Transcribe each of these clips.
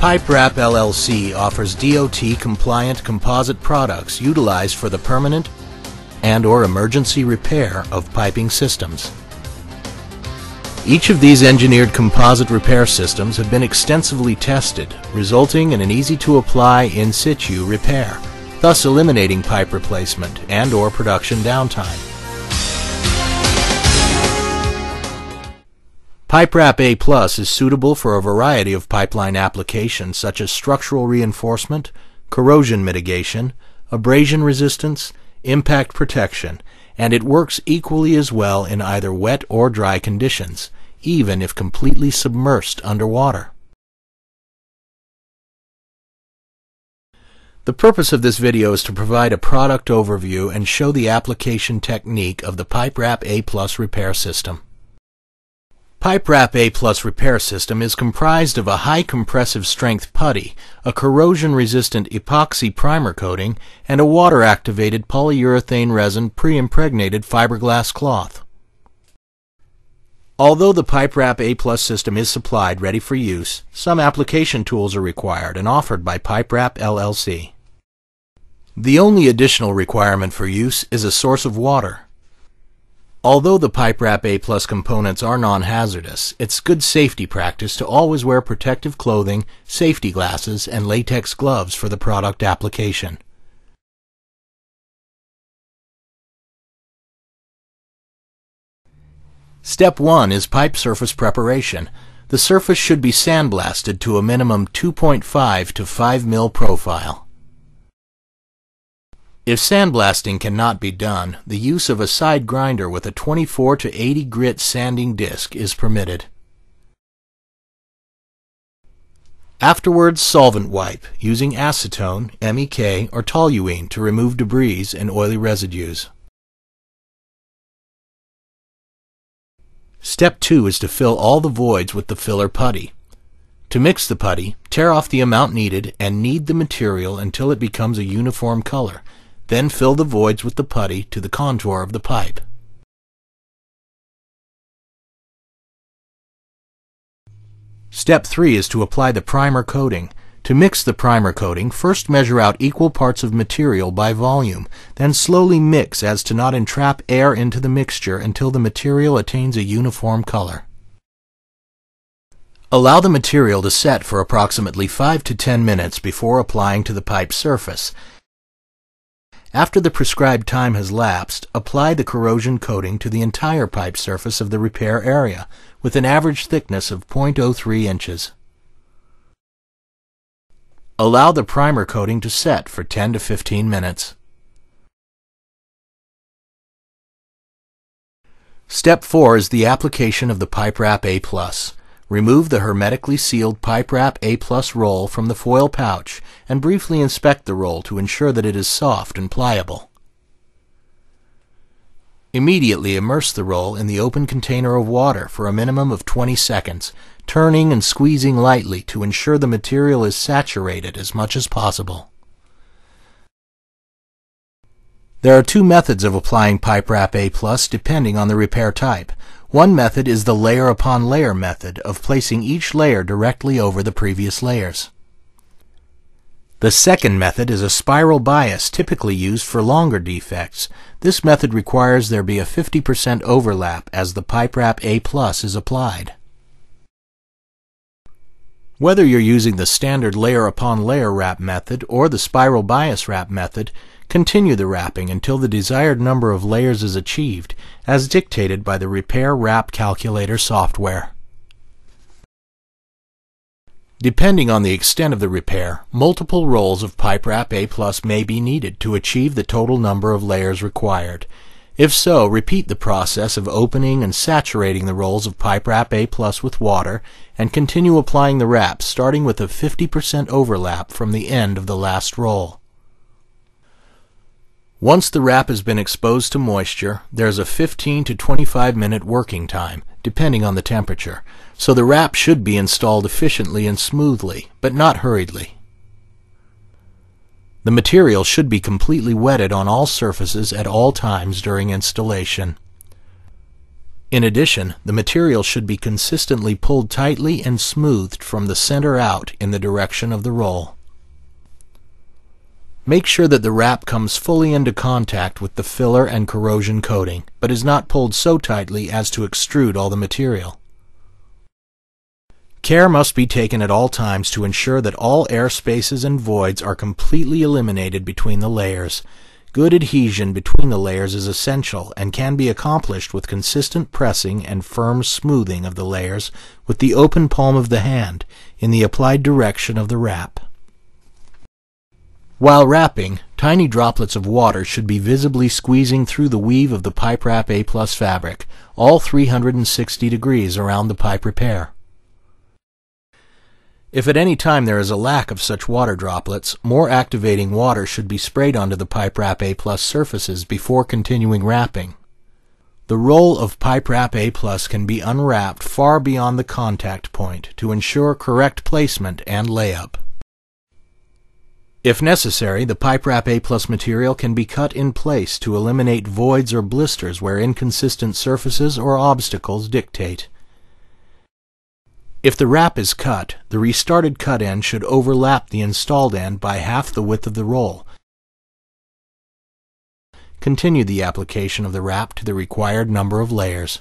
A+Wrap LLC offers DOT-compliant composite products utilized for the permanent and/or emergency repair of piping systems. Each of these engineered composite repair systems have been extensively tested, resulting in an easy-to-apply in-situ repair, thus eliminating pipe replacement and/or production downtime. A+Wrap A+ is suitable for a variety of pipeline applications such as structural reinforcement, corrosion mitigation, abrasion resistance, impact protection, and it works equally as well in either wet or dry conditions, even if completely submerged underwater. The purpose of this video is to provide a product overview and show the application technique of the A+Wrap A+ repair system. A+Wrap A+ repair system is comprised of a high compressive strength putty, a corrosion-resistant epoxy primer coating, and a water-activated polyurethane resin pre-impregnated fiberglass cloth. Although the A+Wrap A+ system is supplied ready for use, some application tools are required and offered by A+Wrap LLC. The only additional requirement for use is a source of water. Although the A+Wrap A+ components are non-hazardous, it's good safety practice to always wear protective clothing, safety glasses, and latex gloves for the product application. Step 1 is pipe surface preparation. The surface should be sandblasted to a minimum 2.5 to 5 mil profile. If sandblasting cannot be done, the use of a side grinder with a 24 to 80 grit sanding disc is permitted. Afterwards, solvent wipe using acetone, MEK, or toluene to remove debris and oily residues. Step 2 is to fill all the voids with the filler putty. To mix the putty, tear off the amount needed and knead the material until it becomes a uniform color. Then fill the voids with the putty to the contour of the pipe. Step 3 is to apply the primer coating. To mix the primer coating, first measure out equal parts of material by volume, then slowly mix as to not entrap air into the mixture until the material attains a uniform color. Allow the material to set for approximately 5 to 10 minutes before applying to the pipe surface. After the prescribed time has lapsed, apply the corrosion coating to the entire pipe surface of the repair area, with an average thickness of 0.03 inches. Allow the primer coating to set for 10 to 15 minutes. Step 4 is the application of the A+Wrap A+. Remove the hermetically sealed A+Wrap A+ roll from the foil pouch and briefly inspect the roll to ensure that it is soft and pliable. Immediately immerse the roll in the open container of water for a minimum of 20 seconds, turning and squeezing lightly to ensure the material is saturated as much as possible. There are two methods of applying A+Wrap A+ depending on the repair type. One method is the layer upon layer method of placing each layer directly over the previous layers. The second method is a spiral bias typically used for longer defects. This method requires there be a 50% overlap as the A+Wrap A+ is applied. Whether you're using the standard layer upon layer wrap method or the spiral bias wrap method, continue the wrapping until the desired number of layers is achieved, as dictated by the Repair Wrap Calculator software. Depending on the extent of the repair, multiple rolls of A+Wrap A+ may be needed to achieve the total number of layers required. If so, repeat the process of opening and saturating the rolls of A+Wrap A+ with water and continue applying the wrap, starting with a 50% overlap from the end of the last roll. Once the wrap has been exposed to moisture, there's a 15 to 25 minute working time, depending on the temperature, so the wrap should be installed efficiently and smoothly, but not hurriedly. The material should be completely wetted on all surfaces at all times during installation. In addition, the material should be consistently pulled tightly and smoothed from the center out in the direction of the roll. Make sure that the wrap comes fully into contact with the filler and corrosion coating, but is not pulled so tightly as to extrude all the material. Care must be taken at all times to ensure that all air spaces and voids are completely eliminated between the layers. Good adhesion between the layers is essential and can be accomplished with consistent pressing and firm smoothing of the layers with the open palm of the hand in the applied direction of the wrap. While wrapping, tiny droplets of water should be visibly squeezing through the weave of the Pipe Wrap A+ fabric, all 360 degrees around the pipe repair. If at any time there is a lack of such water droplets, more activating water should be sprayed onto the Pipe Wrap A+ surfaces before continuing wrapping. The roll of Pipe Wrap A+ can be unwrapped far beyond the contact point to ensure correct placement and layup. If necessary, the Pipe Wrap A+ material can be cut in place to eliminate voids or blisters where inconsistent surfaces or obstacles dictate. If the wrap is cut, the restarted cut end should overlap the installed end by half the width of the roll. Continue the application of the wrap to the required number of layers.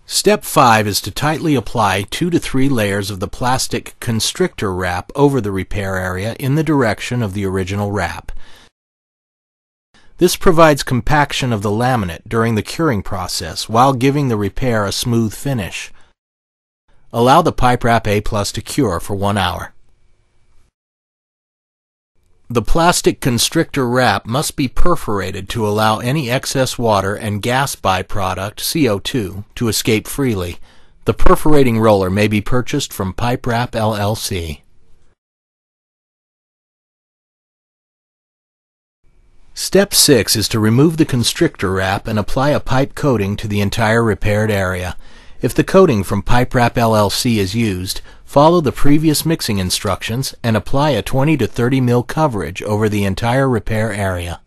Step 5 is to tightly apply 2 to 3 layers of the plastic constrictor wrap over the repair area in the direction of the original wrap. This provides compaction of the laminate during the curing process while giving the repair a smooth finish. Allow the Pipe Wrap A+ to cure for 1 hour. The plastic constrictor wrap must be perforated to allow any excess water and gas byproduct, CO2, to escape freely. The perforating roller may be purchased from Pipe Wrap LLC. Step 6 is to remove the constrictor wrap and apply a pipe coating to the entire repaired area. If the coating from Pipe Wrap LLC is used, follow the previous mixing instructions and apply a 20 to 30 ml coverage over the entire repair area.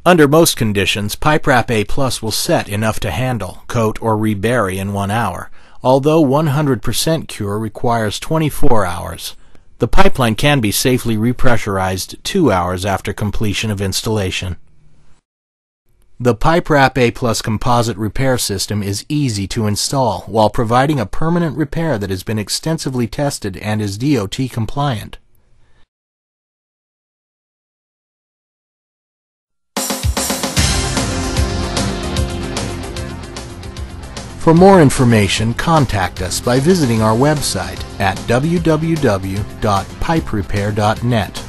Under most conditions, Pipe Wrap A+ will set enough to handle, coat, or rebury in 1 hour, although 100% cure requires 24 hours. The pipeline can be safely repressurized 2 hours after completion of installation. The Pipe Wrap A+ composite repair system is easy to install while providing a permanent repair that has been extensively tested and is DOT compliant. For more information, contact us by visiting our website at www.piperepair.net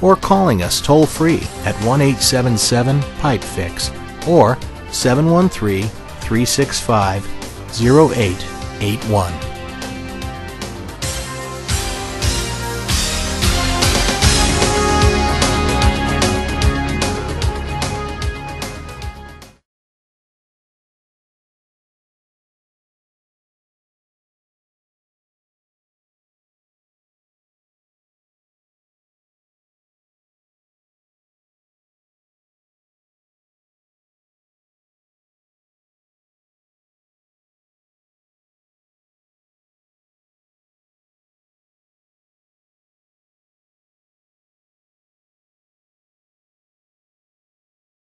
or calling us toll-free at 1-877-PIPE-FIX or 713-365-0881.